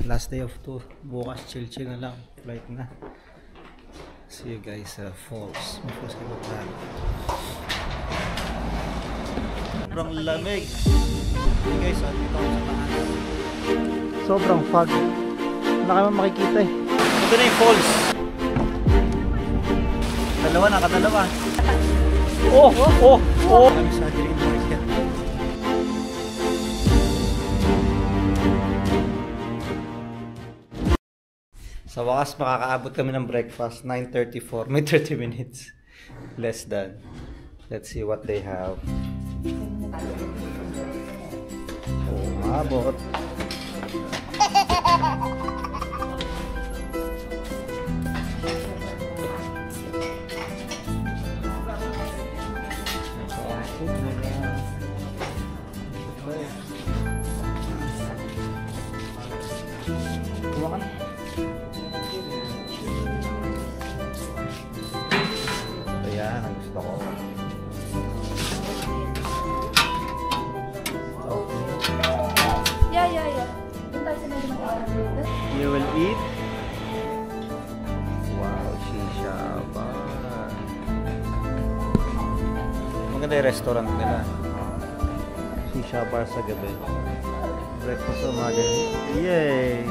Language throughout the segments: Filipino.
Last day of tour. Bukas chill na lang. Flight na. See you guys sa falls. May falls kayo pa. Sobrang lamig. Hey guys, dito ako sa taas. Sobrang fog. Wala kayo makikita eh. Ito na yung falls. Dalawa, nakadalawa. Oh! Kami sa Green Market. Sa wakas, makakaabot kami ng breakfast. 9:34. May 30 minutes. Less than. Let's see what they have. Oh, maabot. Kumakan. Ayan, ang gusto ko. Yeah. You will eat? Wow, shisha bar. Maganda yung restaurant nila. Shisha bar sa gabi. Breakfast sa umaga. Yay!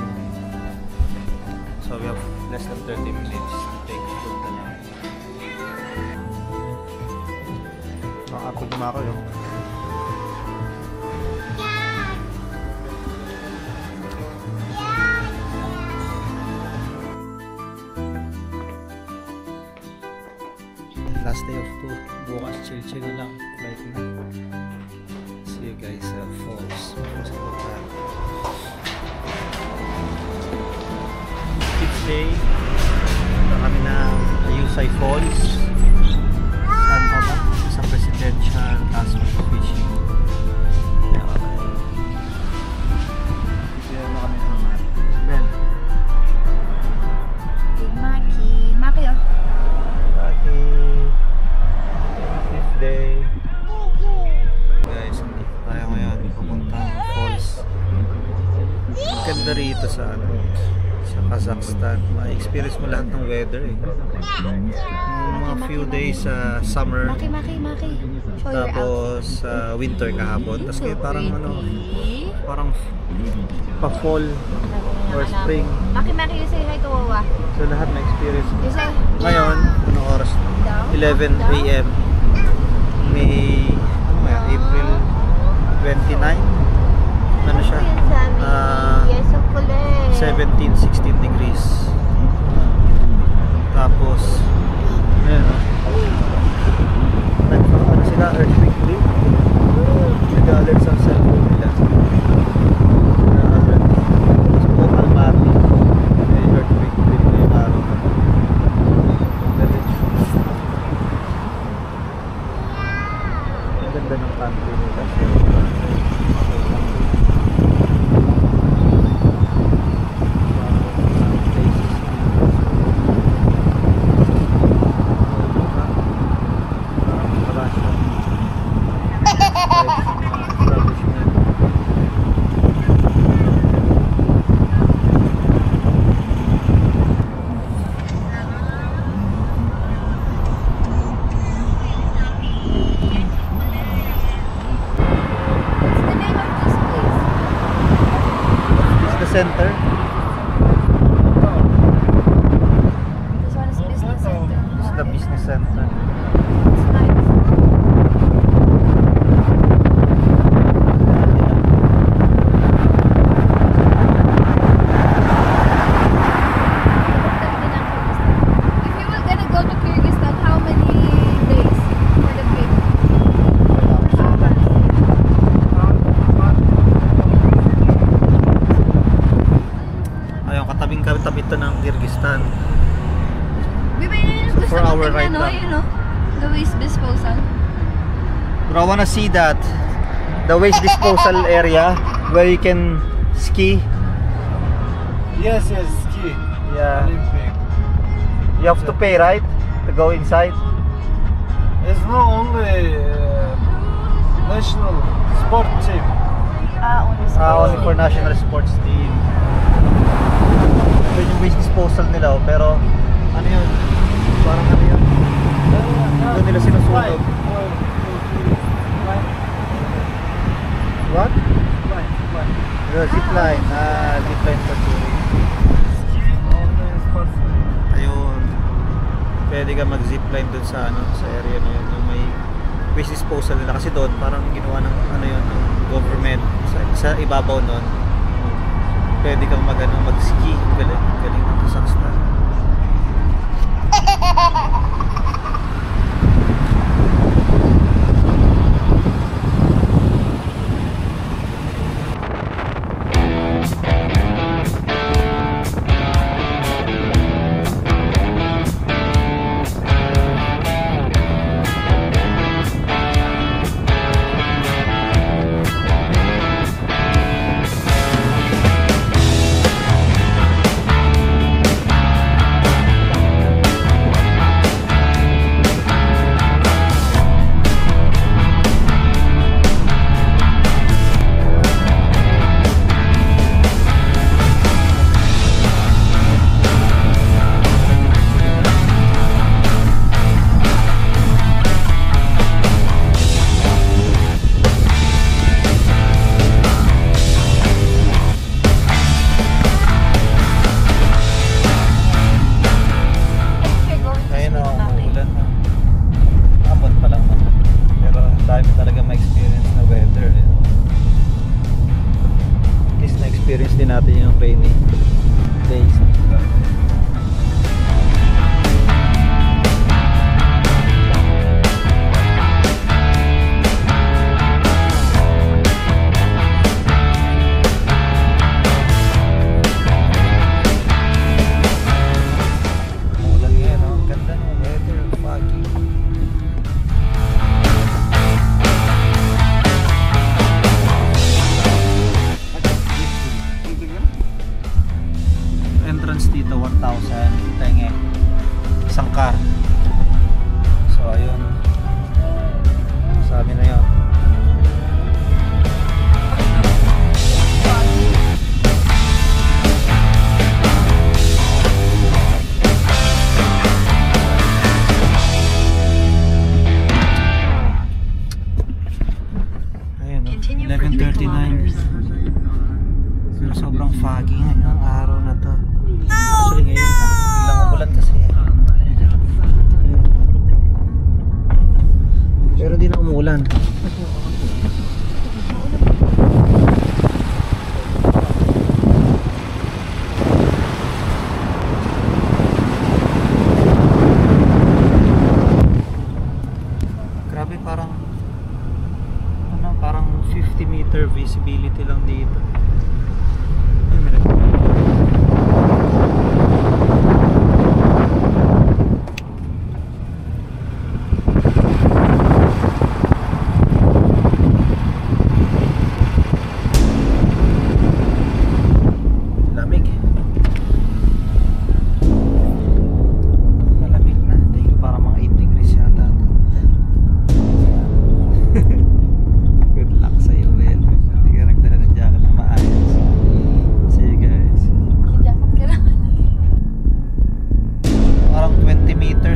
So we have less than 30 minutes to take food na lang. Makakapag dumako yun. Last day of tour. Bukas chill na lang. Flight na. See you guys sa falls. Falls ko pa. Fifth day. Punta kami ng Ayusay Falls. Saan pa ba? Sa Presidential Castle Fishing. Kaya kami. Kaya mo kami naman. Ben. Maki oh. Maki. Fifth day. Guys, hindi pa tayo ngayon. Pupunta ng falls. Maganda rito sa Kazakhstan. Ma-experience mo lahat ng weather eh. Mga few days sa summer. Maki. Tapos winter kahapon. Tapos kayo parang parang pa-fall or spring. Maki, you say hi to Wawa. So lahat na-experience mo. You say, Ngayon, anong oras? 11 AM. May, April 29? Ano siya? 17-16 degrees. Tapos, ano sila, earthquake day. Nag-alert sa cellphone nila. So, Almaty. May earthquake day na yung araw. Ang ganda ng country nila. Center. This one is business center. This is the business center. It's nice. If you were gonna go to Kyrgyzstan, how many days for the trip? Katabing ito ng Kyrgyzstan. So for our right now, the waste disposal. But I wanna see that the waste disposal area where you can ski. Yes, ski. Yeah. Olympic. You have to pay, right, to go inside. It's not only national sport team. Only Only for national sports team. Yun yung waste disposal nila, oh. Pero ano yun? Parang ano yun? Doon nila sinusunog. What? Zipline. Zipline for touring. Ayun. Pwede ka mag-zipline doon sa ano, sa area na yun, yung may waste disposal nila kasi doon parang ginawa ng ano yun, ng government sa ibabaw noon. Pwede kang mag-ski. Galing ng Kazakhstan. Experience din natin yung rainy days. Umulan ngayon, no? Ganda ng weather, foggy. Entrance dito 1,000 tenge isang car. So ayun, sabi na yun. Ayun, 11:39. Pero sobrang foggy ngayon ang araw na to. Actually ngayon biglang umulan kasi. Pero di na umulan. Grabe, parang ano, parang 50-meter visibility lang dito. Ay, meron.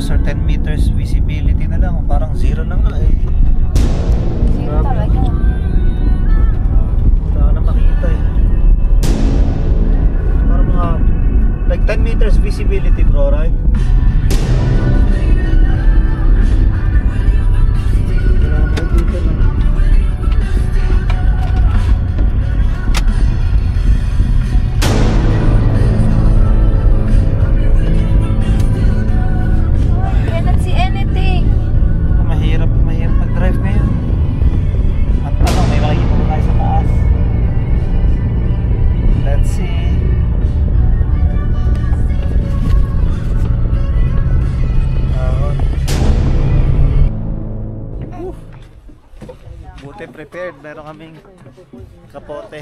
Or 10 meters visibility na lang, parang zero na nga eh. Zero talaga. Wala na makita eh. Parang mga like 10 meters visibility bro, right? Wala na dito na. Mahirap mag-drive ngayon. At ano, may makikita mo tayo sa taas. Let's see. Buti prepared. Meron kaming kapote.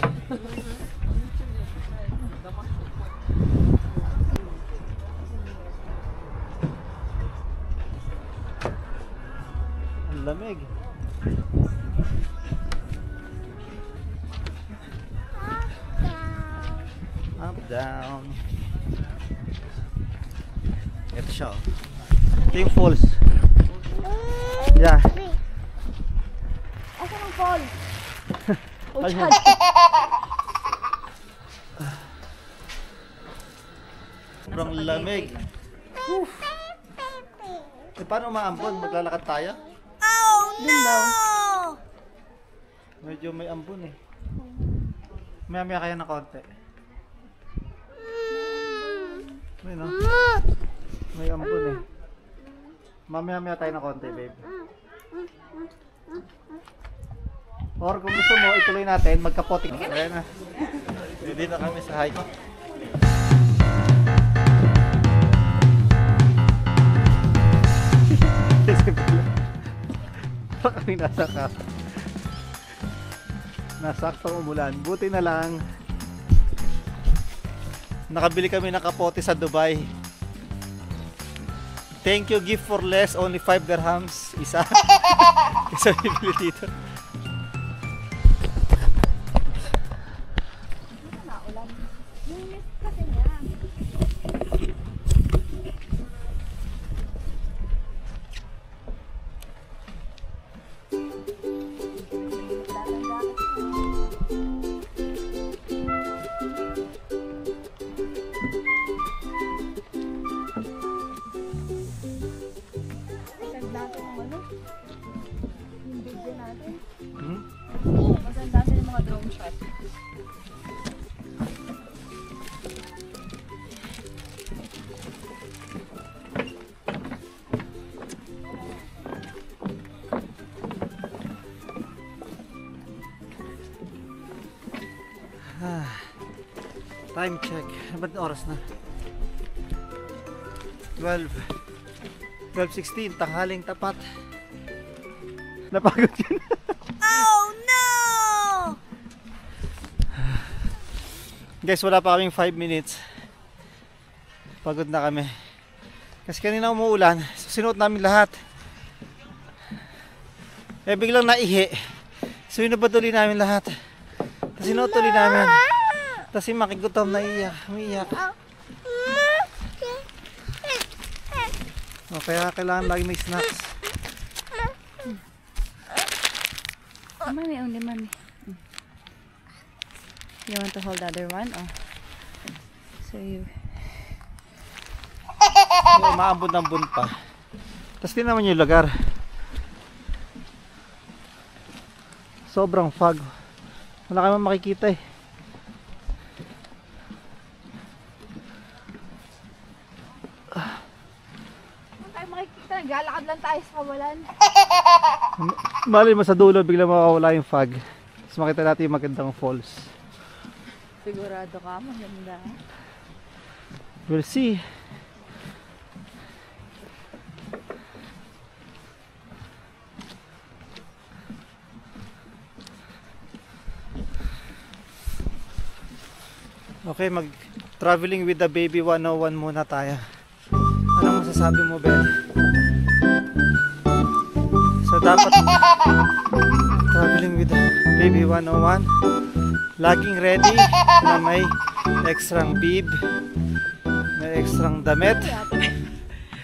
Lamig. Up, down. Ito siya, oh. Ito yung falls. Yeah. Asan ang fall? Ayun. Sobrang lamig. Eh, paano umaambon? Maglalakad tayo? Dun daw. Medyo may ambon eh. Maya-maya kaya na konti. Ayun, no? May ambon eh. Mamaya-maya tayo na konti, babe. Or kung gusto mo, ituloy natin, magkapoting. Ayan na. Ready na kami sa hike. Kami nasaktong umulan. Buti na lang nakabili kami ng kapote sa Dubai. Thank you, gift for less, only 5 dirhams isa. Isa bibili dito. Naulan. Yung mist kasi niya. Maganda sa yung mga drone shot. Time check. Ba't oras na? 12:16, tanghaling tapat. Napagod yun. Guys, wala pa kaming 5 minutes. Pagod na kami. Kasi kanina umuulan, so sinuot namin lahat. Eh biglang naihi. So inabaduli namin lahat. Tapos sinuot ulit namin. Tapos yung makigutom na umiiyak. O, kaya kailangan lagi may snacks. Mommy, only mommy. You want to hold the other one? Oh. So you... Maambon-ambon pa. Tapos din naman yung lugar. Sobrang fog. Wala kayong makikita eh. Wala tayo makikita. Naglalakad lang tayo sa kawalan. Mali mo sa dulo, bigla makakawala yung fog. Tapos makita natin yung magandang falls. Sigurado ka, maganda. We'll see. Okay, mag-traveling with the baby 101 muna tayo. Anong masasabi mo, Ben? So, dapat traveling with the baby 101. Laging ready na may extrang bib, may extrang damit,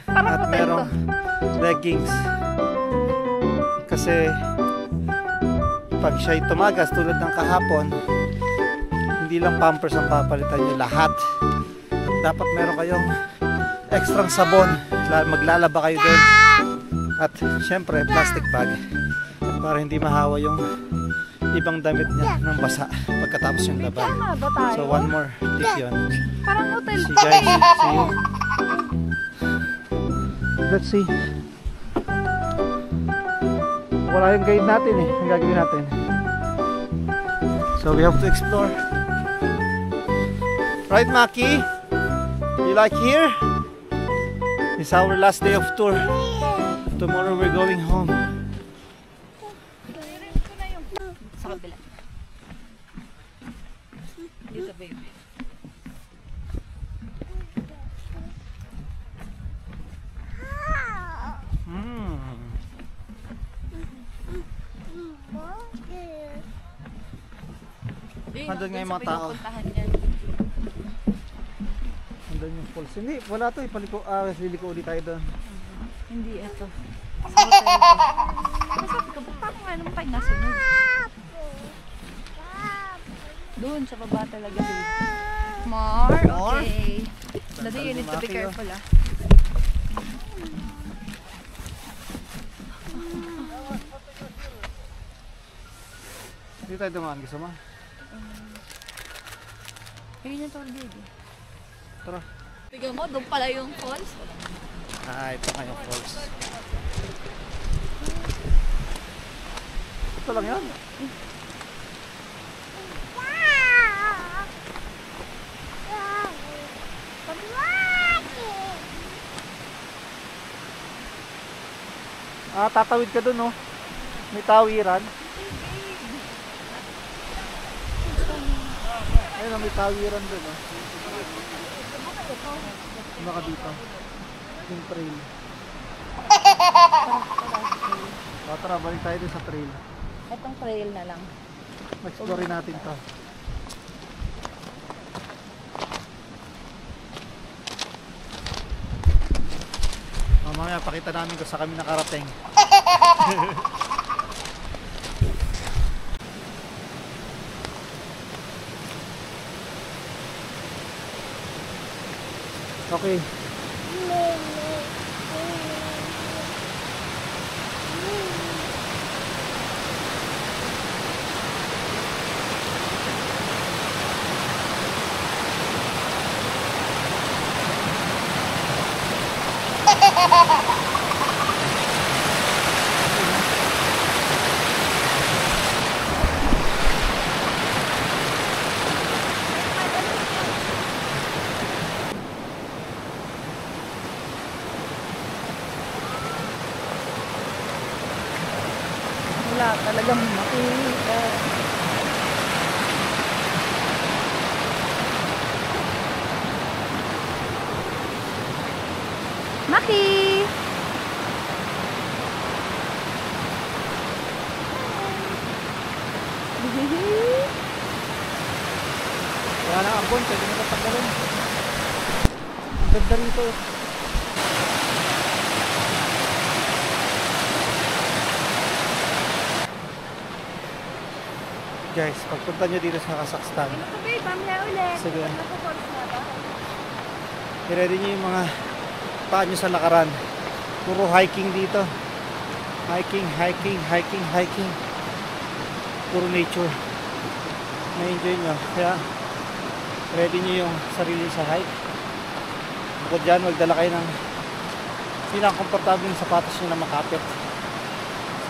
at merong leggings. Kasi pag siya'y tumagas tulad ng kahapon, hindi lang pampers ang papalitan nyo, lahat. Dapat meron kayong extrang sabon, maglalaba kayo doon. At syempre plastic bag para hindi mahawa yung ibang damit niya ng basa pagkatapos yung laban. Tama ba tayo? So one more tip yun. Parang hotel See pa guys, eh. see you. Let's see. Wala yung guide natin eh. Ang gagawin natin. So we have to explore. Right, Maki? You like here? It's our last day of tour. Tomorrow we're going home. Sa kabila. Dito, baby. Andun nga yung mga tao. Doon yung falls. Hindi, wala to. Liliko ulit tayo doon. Hindi, ito. Sa hotel ito. Sabi ko, paano nga naman tayo nasunod? Doon, sa baba talaga. More? Okay. Daddy, you need to be careful ah. Hindi tayo dumaan, gusto mo? Ayun yung tour guide. Tara. Tignan mo, doon pala yung falls. Ito nga yung falls. Ito lang yan. Tatawid ka dun, oh. May tawiran. Ayun, may tawiran dun, oh. Baka dito. Yung trail. Tara, balik tayo dun sa trail. Itong trail na lang. Explore natin to. Mamaya pakita namin kung saan kami nakarating. Okay. Wala talagang makita. Maki! Wala na ambon, pwede na kapagdalon. Ang ganda rito. Guys, pagpunta nyo dito sa Kazakhstan, Okay, mamaya ulit. sige, Naku-falls na ba? i-ready nyo yung mga paa nyo sa lakaran. Puro hiking dito. Hiking, hiking, hiking, hiking. Puro nature. Na-enjoy nyo. Kaya, ready nyo yung sarili sa hike. Bukod dyan, magdala kayo ng pinaka-komportableng sapatos nyo na makapit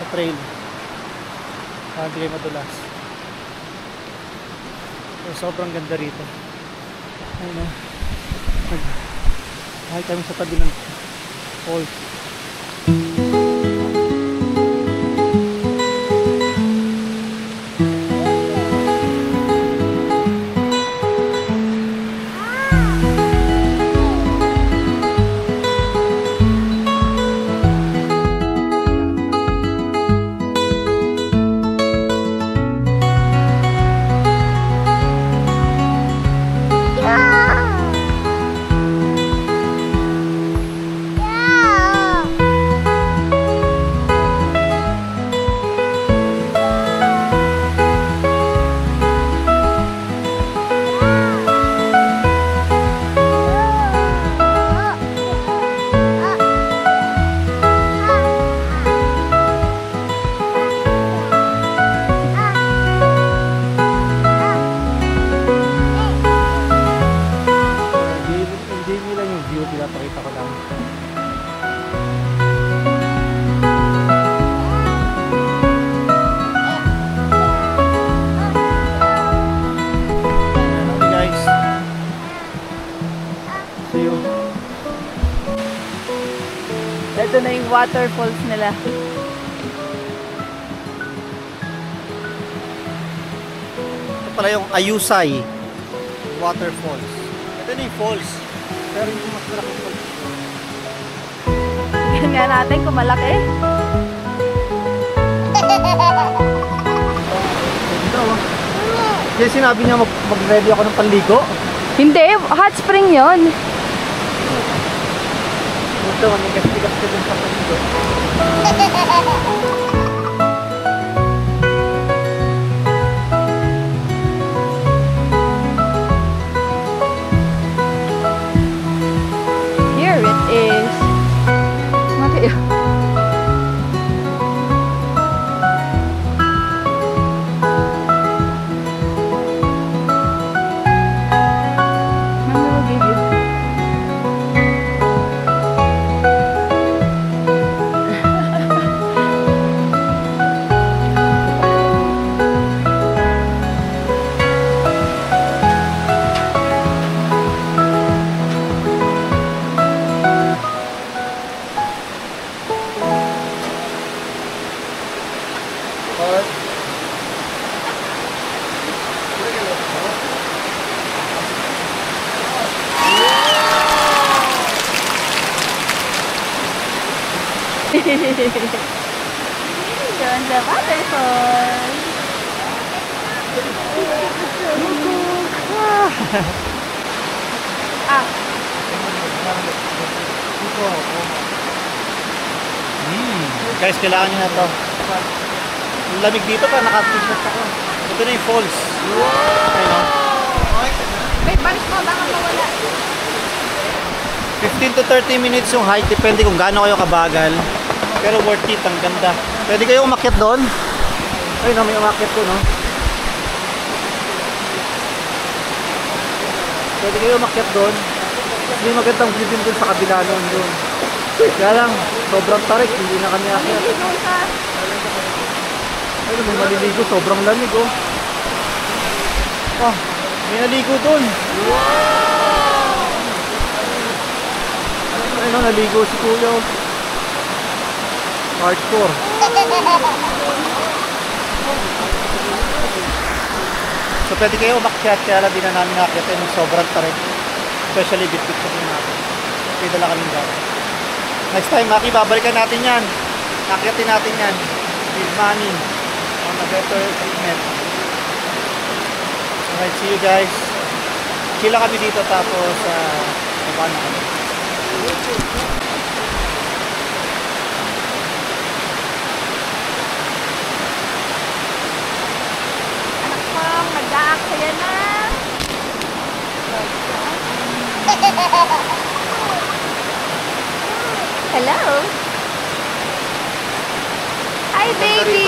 sa trail. Para hindi kayo madulas. So, sobrang ganda rito. Ayun o. Hike kami sa tabi ng falls. Pinapakita ko lang. Okay guys. See you. Ito na yung waterfalls nila. Ito pala yung Ayusay Waterfalls. Ito na yung falls. Pero yung mas malaking falls. Tingnan nga natin kung malaki. Kasi sinabi niya mag-ready ako ng panligo. Hindi, hot spring yon. Ito, manigas-tigas ka dun sa pundo. Here it is. Mati. Mama will give you. Doon sa waterfall. Ah, Guys, kailangan nyo na to. Ang lamig dito pa, naka-t-shirt ako. Ito na yung falls. Ayun, no? wait, balik mo, baka mawala. 15 to 30 minutes yung hike, depende kung gaano kayo kabagal. Pero worth it, ang ganda. Pwede kayo umakyat doon. Ayun, no, may umakyat ko, no? Pwede kayo umakyat doon. May magandang view din doon sa kabila noon doon. Kaya lang, sobrang tarik, hindi na kami akyat. Ayun, may maliligo, sobrang lamig, oh. Ah, may naligo doon. Ayun, no, naligo si Kuya, oh. Hardcore. So pwede kayo umakyat, kaya lang di na namin nakakita yung sobrang tarik. Especially bit-bit kasi natin. Kaya dala kaming gamit. Next time, Maki, babalikan natin yan. Nakyatin natin yan. With money. On a better treatment. Alright, see you guys. Chill lang kami dito tapos baba na kami. Anak ko, mag-aaksaya na. Hello. Hi, baby.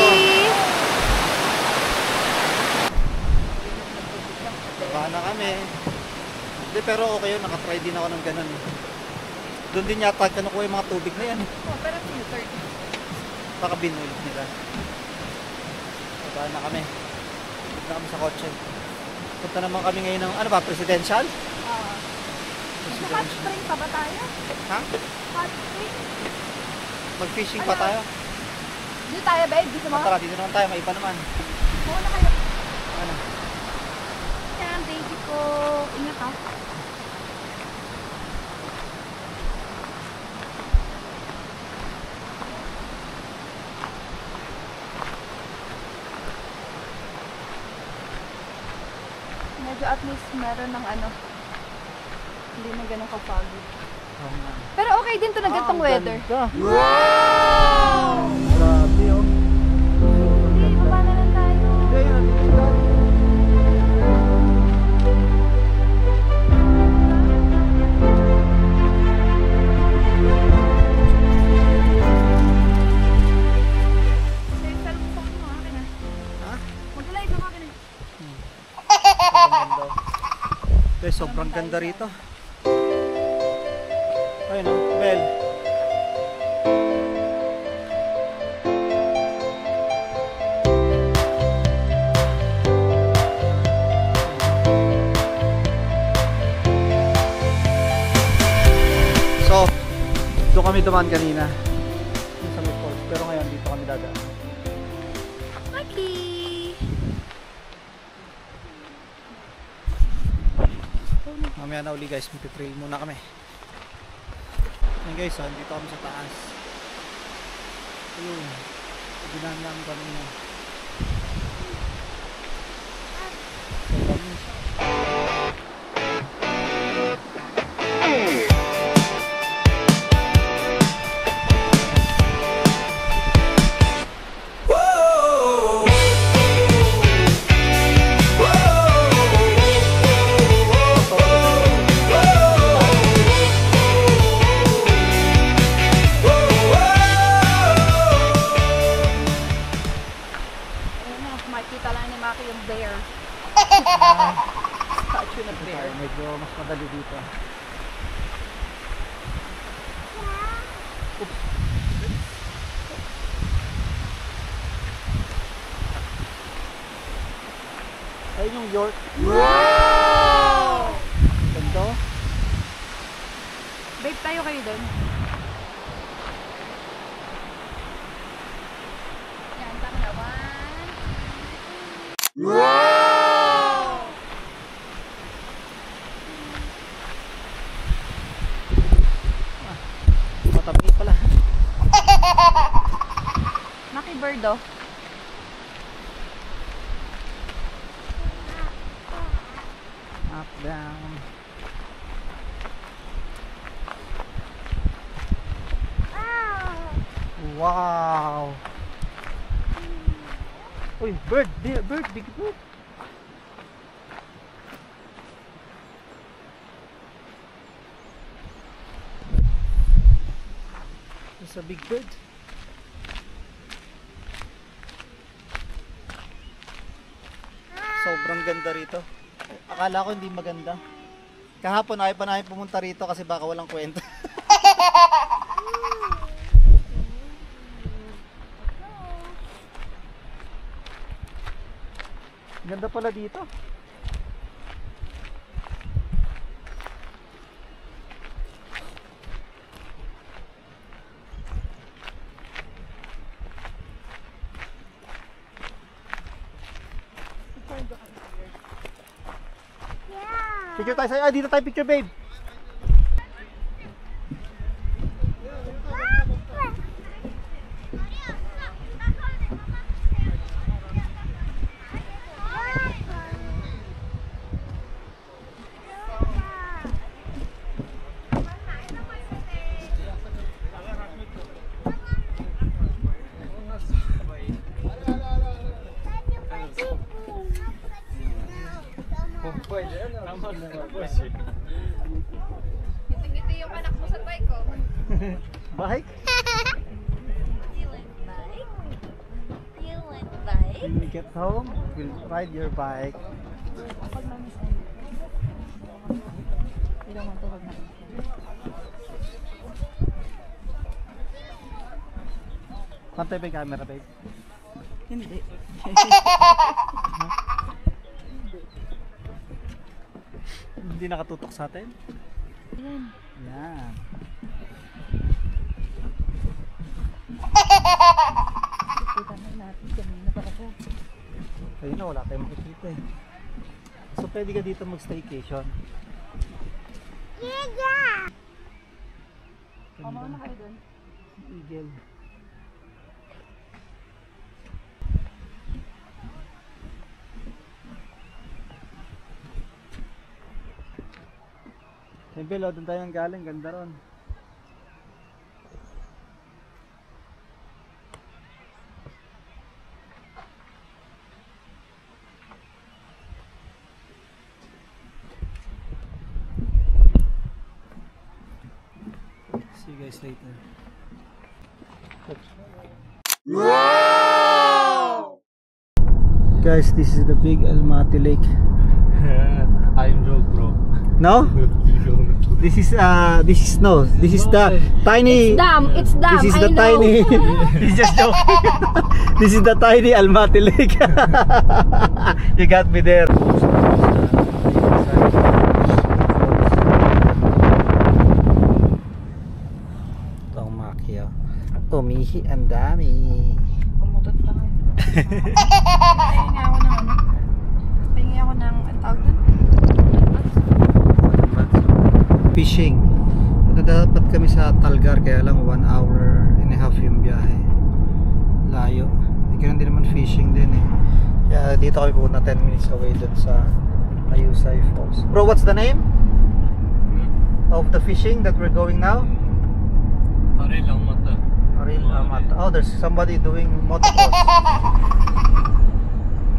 Baba na kami. Hindi, pero okay yun. Nakatry din ako ng ganun. Doon din yata nakuha yung mga tubig na yan. Oh, pero filtered. Baka binulit nila. Baba na kami. Punta na kami sa kotse. Punta naman kami ngayon ng, ano ba, presidential? Hot spring pa ba tayo? Ha? Hot spring? Mag-fishing pa tayo? Dito tayo, babe. Dito mo. Tara, dito naman tayo. May iba naman. Muna kayo. Ano? Yan, baby ko. Ingat ha. Medyo at least meron ng ano. Hindi na ganun kapagod. Oo nga. Pero okay din to na ganitong weather. Wow! Grabe, oh. Hindi, baba na lang tayo. Hindi, yun. Guys, sobrang ganda rito. Ayun, oh, Bel. So, doon kami dumaan kanina. Sa may falls. Pero ngayon, dito kami dadaan. Maki! Mamaya na uli guys, magpitrail muna kami. Ayan guys, dito kami sa taas. Ayun, dinaan lang kami na. medyo mas madali dito. Oops. Ayun yung York. Wow! Ganda. Babe, tayo kayo doon. Yan, tama na. 1. Wow! Matabi pala. Maki bird oh. Up, down. Wow! Uy, bird! Bird! Big bird! There's a big bird. Sobrang ganda rito. Akala ko hindi maganda. Kahapon ayaw pa namin pumunta rito kasi baka walang kwenta. Ganda pala dito. Picture tayo sa'yo. Ah, dito tayo picture, babe. Ngiti-ngiti yung anak mo sa bike ko. Bike? You want bike? You want bike? When we get home, we'll ride your bike. Pag namiss na. Hindi naman ito pag namiss. Pantay ba yung camera, babe? Hindi. Hindi nakatutok sa atin? Yan. Yan. Kita na natin kanina para siya. Ayun na, wala tayong makikita eh. So pwede ka dito mag-staycation. Pamaw na kayo doon. Eagle. Siyempre, doon tayo nang galing. Ganda ron. See you guys later. Wow! Guys, this is the big Almaty Lake. I'm joke, bro. No? This is no. This is the tiny. Dam! It's dam! This is the I know. tiny. He's just joking. This is the tiny Almaty Lake. You got me there. Itong makya. Umihi ang dami. Pumutot pa kayo. Pahingi ako ng ano? Pahingi ako ng ang tawag doon? Fishing. Dapat kami sa Talgar kaya lang 1 hour and a half yung biyahe. Layo. Ganun din naman fishing din eh. Kaya dito kami pupunta 10 minutes away dun sa Ayusay Falls. Bro, what's the name of the fishing that we're going now? Aril lang mata. Aril Amata. Oh, there's somebody doing motocross.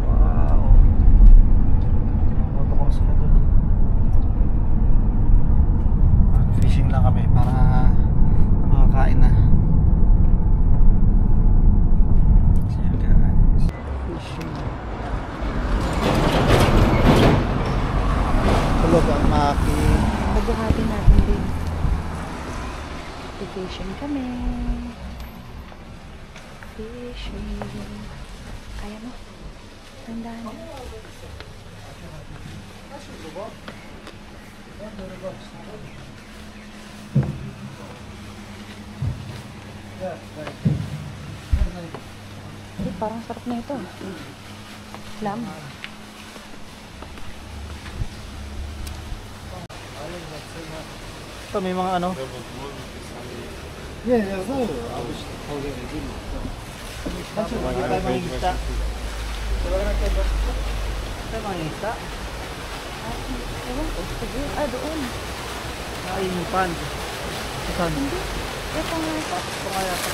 Wow. Motocross na dun. Fishing lang kami para makakain na. So guys, fishing. Hello Tulog ang Maki. Pagbuhatin natin din. Vacation kami. Fishing. Kaya mo? Tandaan na. Parang sarap na ito. Lam. Ito may mga ano. Yeah, yeah, no. I was holding a video. Kasi wala tayo mga isda. Wala na tayo mga isda. Ewan ko. Doon. Ay, yung pan. Saan? Hindi. Ito nga ito. Ito kaya ito.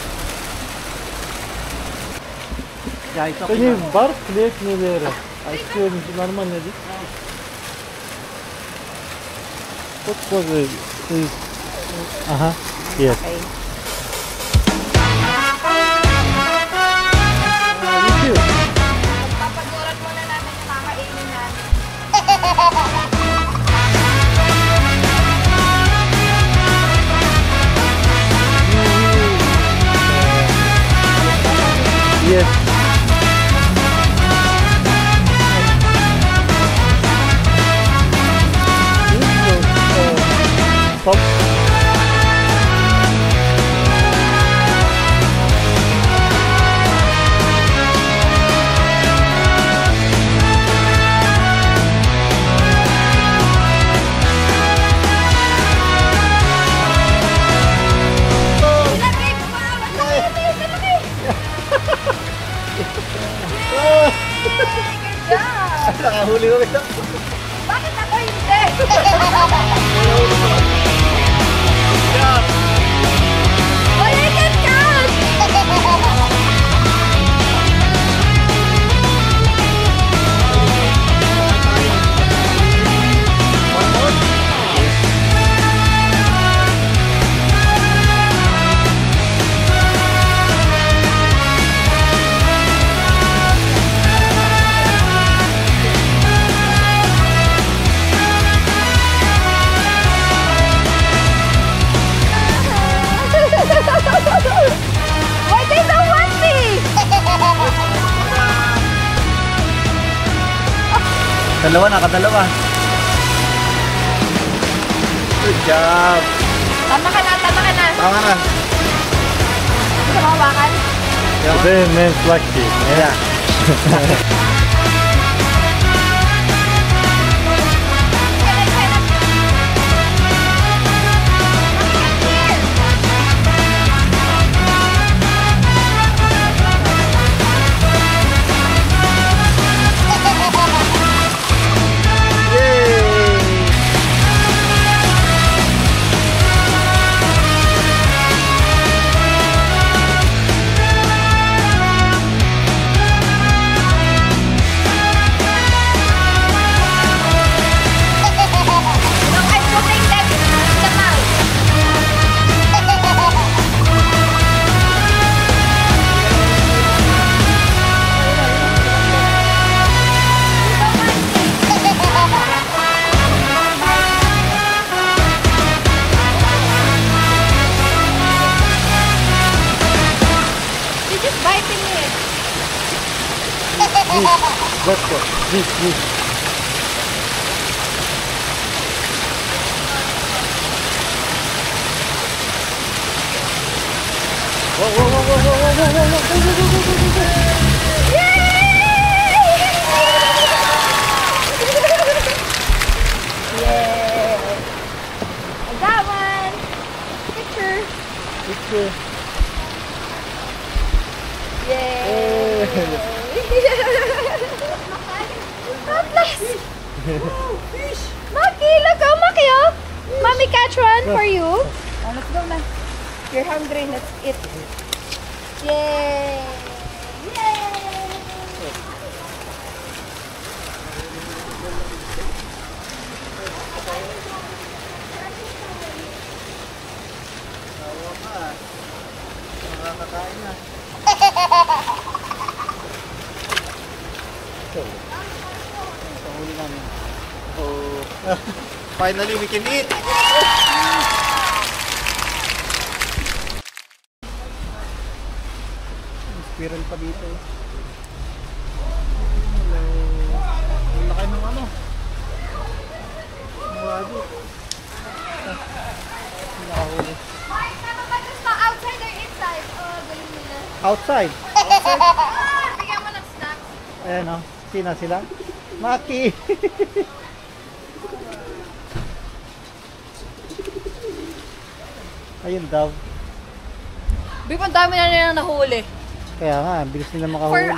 Ya, ito. Кстати, бар хлеб не верю. А что, нормально здесь? Вот тоже. Ага, yes. Okay. Papagurat muna namin yung kakainin namin. Yes. Stop. Nakahuli ko ito. Bakit ako hindi? Why I can catch? Why they don't want me? Dalawa, nakadalawa. Good job. Tama ka na. Tama na. Gusto mo hawakan? Today means lucky. Yeah. Let's go. This. I got one. Picture. Yay. Atlas. Fish. Maki, look, oh, Maki, oh. Mommy catch one for you. Oh, let's go na. You're hungry, let's eat. Yay. Nakakain na. Ito. Ito huli namin. So, Finally, we can eat! Spiral pa dito. Hello. Ang laki ng ano. Murado. Nakahuli. Outside or inside? Oh, galing nila. Outside. Bigyan mo ng snacks. Ayan o. Sino sila? Maki! Ayun daw. Bipon dami na nila nahuli. Kaya nga, bilis nila makahuli.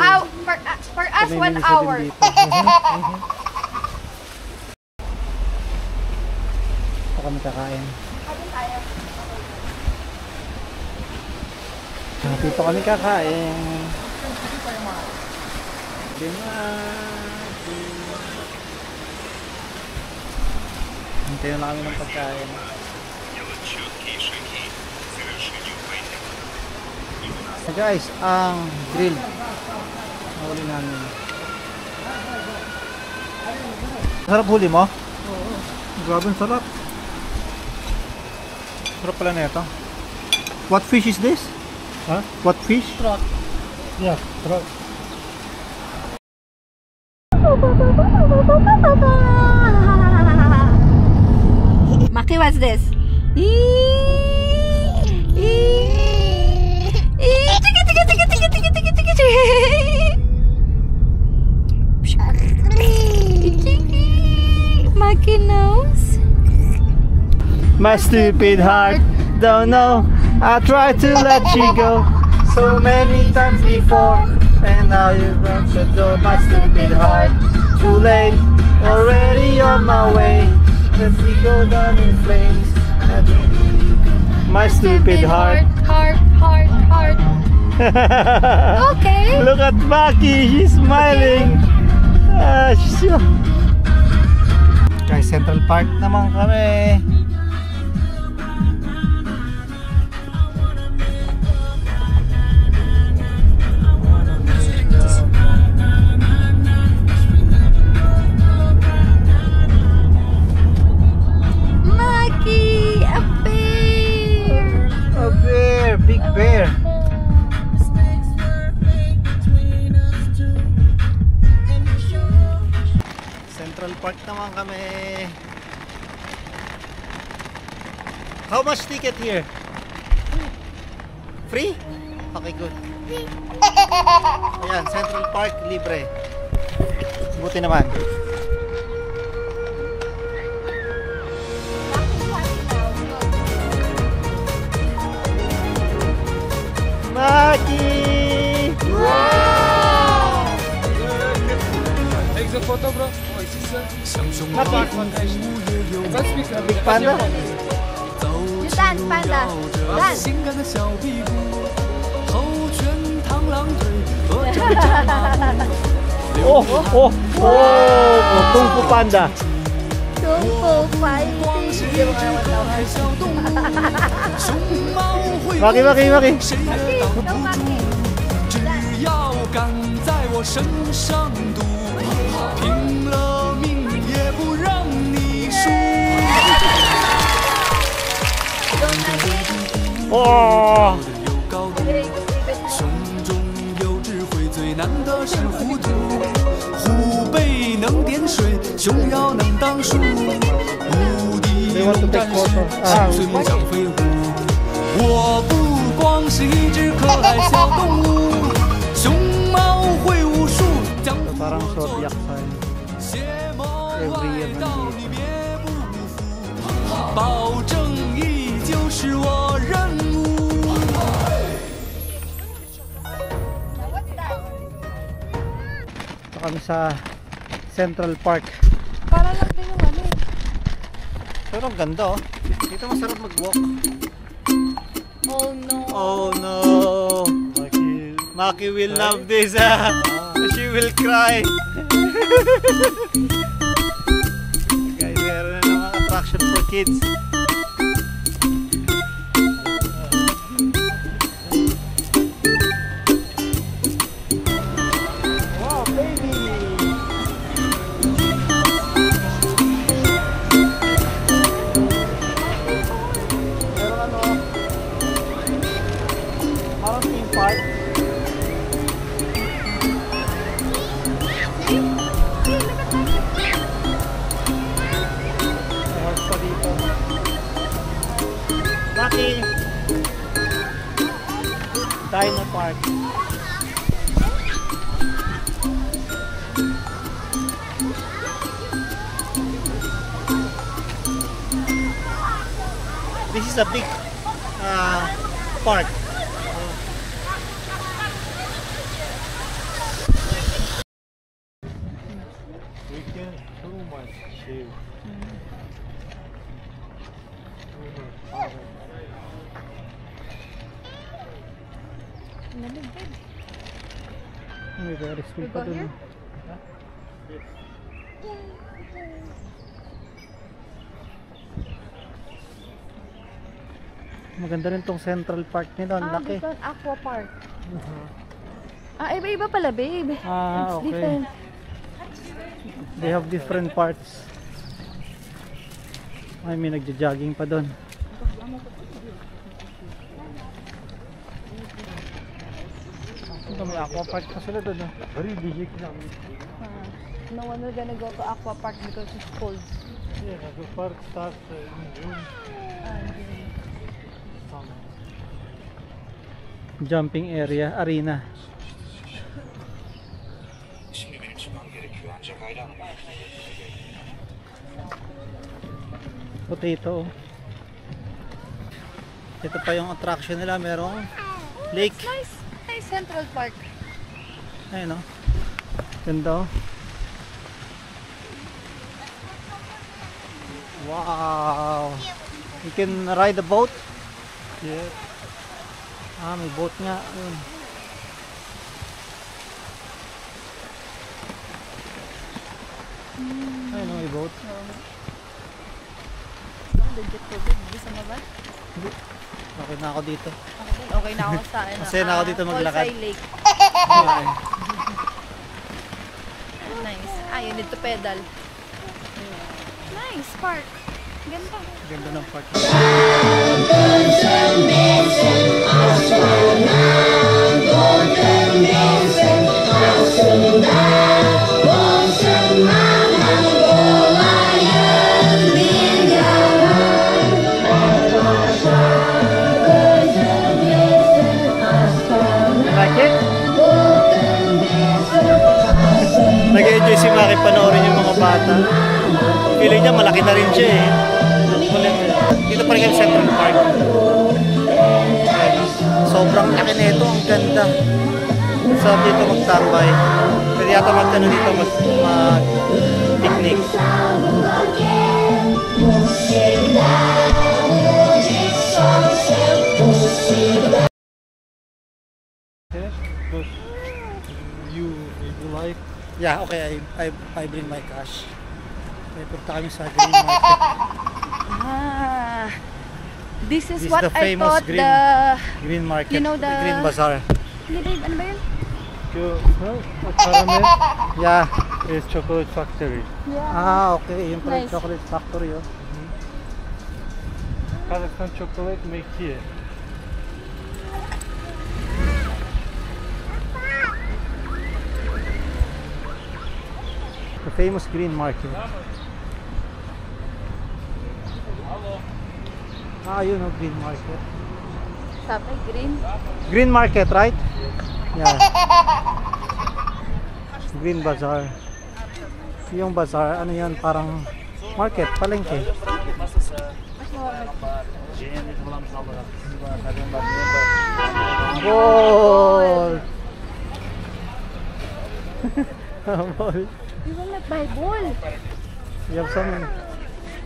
For us, Kami 1 minsan hour. din dito. Ito kami kakain. Dito kami kakain. Hintayin na kami ng pagkain. So guys, ang grill nahuli namin. Sarap huli mo? Oo. Grabe, sarap. Sarap pala na ito. What fish is this? Huh? What fish? Trout. Yeah, trout. Maki, what's this? Maki knows. My stupid heart don't know. I tried to let you go so many times before, and now you broke the door. My stupid heart, too late, already on my way. Let's go down in flames. My stupid heart. Heart. Okay. Look at Maki, she's smiling. Guys, Central Park naman kami. Maki, a bear. A bear, big bear. Central Park naman kami. How much ticket here? Free? Okay, good. Ayan, Central Park, libre. Buti naman. Maki! Wow! Take the photo, bro. Oh, is this Maki! Let's speak. Big panda? You dance, panda. Dance. Oh! Kung Fu Panda. Kung Fu fighting. Maki! Maki, no Maki. 只要敢在我身上赌，拼了命也不让你输。 Oh! 有高度，胸中有智慧，最难的是糊涂。虎背能点水，熊腰能当树。无敌勇战士，心随梦想飞舞。我不光是一只可爱小动物，熊猫会武术，江湖 Parang zodiac sign. 邪魔来到你别不服，保证依旧是我任务。 Ito kami sa Central Park. Para lang din yung ano eh. Pero ang ganda oh. Dito masarap mag-walk. Oh no. Oh no! Maki will love this. She will cry. Guys, meron na naman attraction for kids. Wow, baby! City Dino Park. This is a big park. We can too much chill. May very school We pa go dun. here? Maganda rin tong Central Park nila, ang laki. This one, Aqua Park. Iba-iba pala, babe. It's Okay. different. They have different parts. Ay, may nagja-jogging pa doon. May aqua park pa sila doon. Very busy. No one will gonna go to Aqua Park because it's cold. Yeah, the park starts in June. Summer. Jumping area, arena. Potato. Ito pa yung attraction nila, merong lake. Nice. Nice Central Park. Ayun o. Ganda o. Wow! You can ride a boat? Yeah. May boat nga. Ayun. Ayun o, may boat. Legit ko din. Gusto mo ba? Okay na ako dito. Okay na ako sa ano. Masaya na ako dito maglakad. Polsai Lake. Ayun. Nice. You need to pedal. Nice park. Ganda. Ganda ng park. Like it? Nag-enjoy si Maki panoorin yung mga bata. Feeling niya malaki na rin siya eh. Dito pa rin kami Central Park. Sobrang laki na ito, ang ganda. Sarap dito magtambay. Pwede yata magtano dito mag-picnic. Yes, because you like. Yeah, okay, I bring my cash. May punta kami sa Green Market. This is This is what the I famous thought Green Market, You know the the- Green Bazaar. Hindi, babe, ano ba yun? Caramel Yeah. is chocolate factory. Yeah. Okay, yung pala yung Nice. chocolate factory oh. Kazakhstan chocolate make here. The famous Green Market. Yun oh, Green Market. Sabi, green. Green Market, right? Yeah. Green Bazaar. Yung bazaar, ano yan, parang market, palengke. Ball! Ball. You will not buy ball. You have some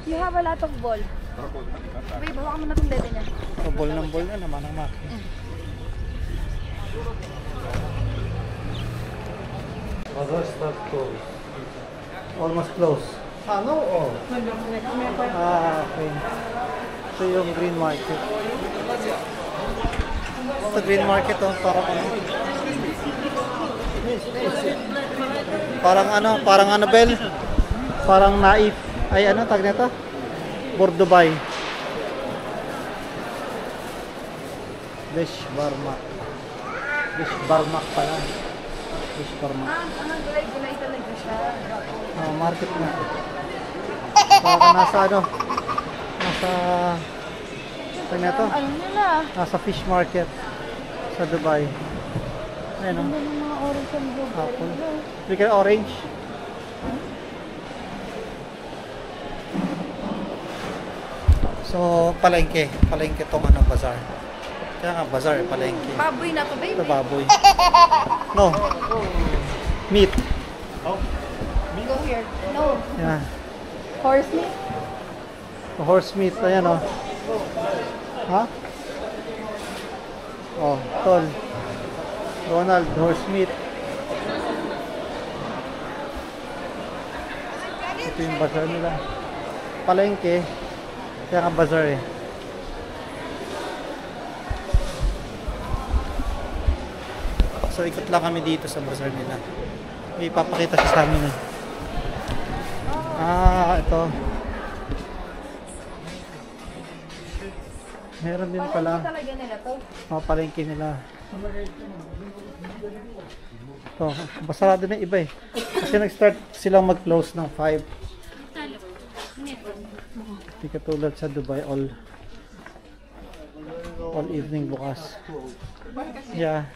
You have a lot of ball. Babe, bawa ka mo na itong dede niya. ball ng ball na naman ang maki. Bazaar start close. Almost close. No? Oh. Okay. Ito yung Green Market. Ito Green Market oh, parang ano Bel? Parang naif. Ay ano tag nito? Bordobay. Besh Barmak. Besh Barmak pala. Besh Barmak. Gulay-gulay talaga siya. Market na. Parang nasa Tingnan to. Ano nila? Nasa fish market sa Dubai. Ayan o. Ano yung mga orange and blueberry? Apple. Look at orange. So, palengke. Palengke tong ano, bazaar. Kaya nga, bazaar, palengke. Baboy na to, baby. Ito baboy. No. Meat. Go here. No. Yan. Horse meat? Horse meat. Ayan o. Ha? Oh, tol. Ronald, horse meat. Ito yung bazaar nila. Palengke. Kaya nga bazaar eh. So ikot lang kami dito sa bazaar nila. May ipapakita siya sa amin eh. Ito. Meron din pala. Talaga nila to. Mga palengke nila. Ito, basarado na iba eh. Kasi nag-start silang mag-close ng 5. Hindi katulad sa Dubai, all evening bukas. Yeah.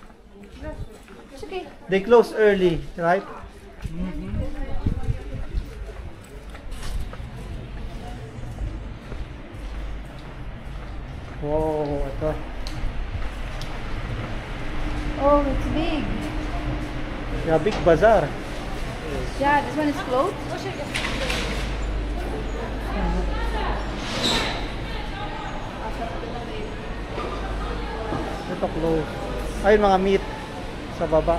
It's okay. They close early, right? Wow, ito. Oh, it's big. Yeah, big bazaar. Yeah, this one is closed. Ito close. Ayun mga meat sa baba.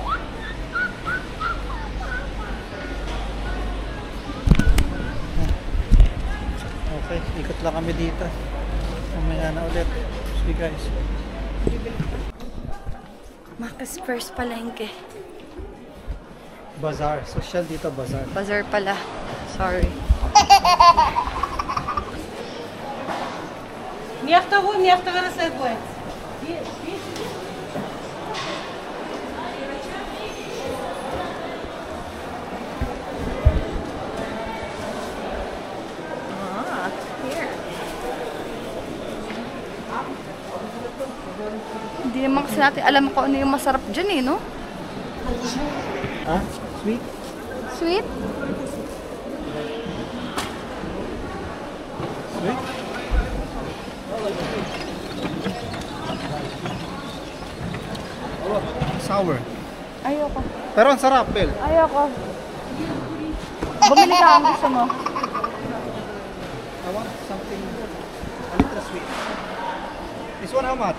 Okay, ikot lang kami dito. Mamaya na ulit. See you guys. Marcus first palengke. Bazaar. Social dito, bazaar. Bazaar pala. Sorry. Не автогон, не автогон. Here. Hindi naman kasi natin alam kung ano yung masarap dyan eh, no? Ah? Sweet? Sweet? Sweet? Sour. Ayoko. Pero ang sarap, Bel. Ayoko. Bumili ka kung gusto mo. I want something a little sweet. This one how much?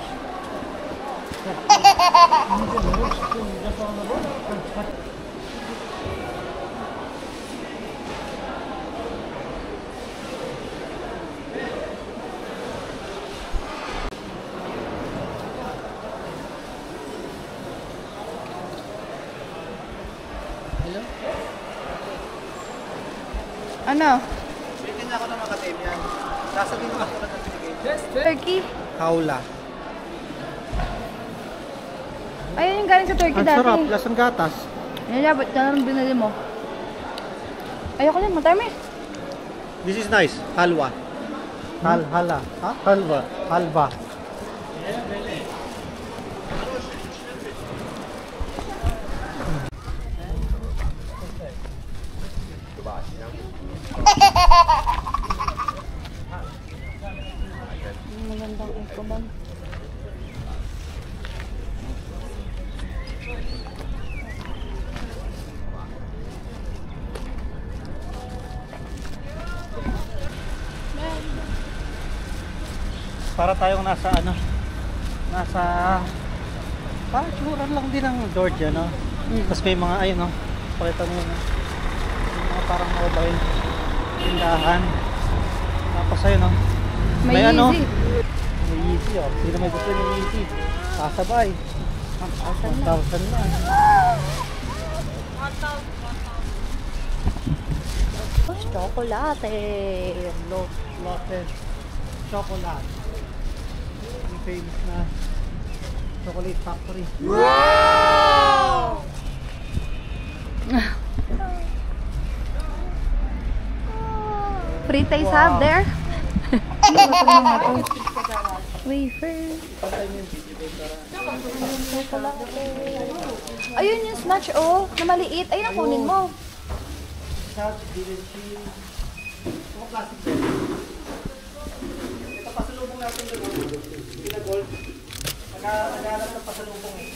Ano? Bigyan niya ako ng makatim yan. Sasabihin ko ako na binigay. Turkey? Kaula. Ayun yung galing sa Turkey Ang dati. sarap, lasang gatas. Nilabot na lang binili mo. Ayoko lang, matami. This is nice. Halwa. Hala. Ha? Halwa. Halva. Magandang ito ba? Para tayong nasa ano, nasa parang tsuran lang din ng Georgia, no? Tapos may mga ayun, no? Pakita mo yun, no? May mga parang mobile tindahan. Tapos ayun, no? May ano? easy. May easy, oh. Sino may gusto ng easy? Sasabay. 1,000 lang. Chocolate. Lotte chocolate. Yung famous na chocolate factory. Wow! Free taste have there? Wafer. Ayun yung snatch, oh. Na maliit. Ayun ang kunin mo. Snatch, diligin. Ito plastic din. Ito pasalubong natin doon. Pinagold. Nag-aaral ng pasalubong eh.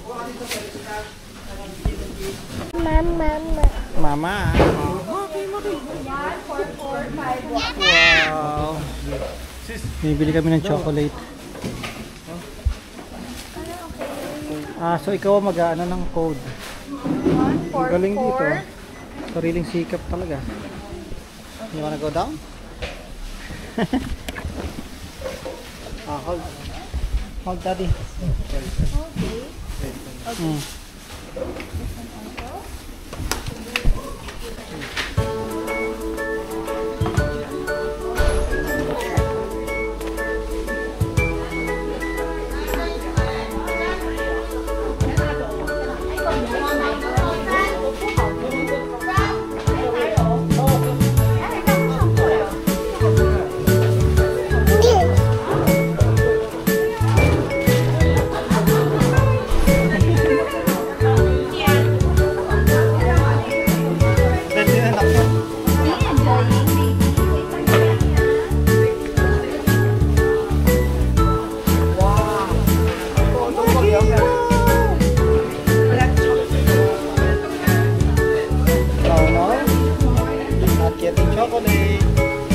Buka dito sa snatch. Mama. 1, 4, 4, 5, 1. Wow. Bibili kami ng chocolate. So ikaw mag-ano ng code. 1, 4, Galing dito. 4. Sariling sikap talaga. You wanna go down? Hold. Hold, daddy. Okay. No, not getting chocolate.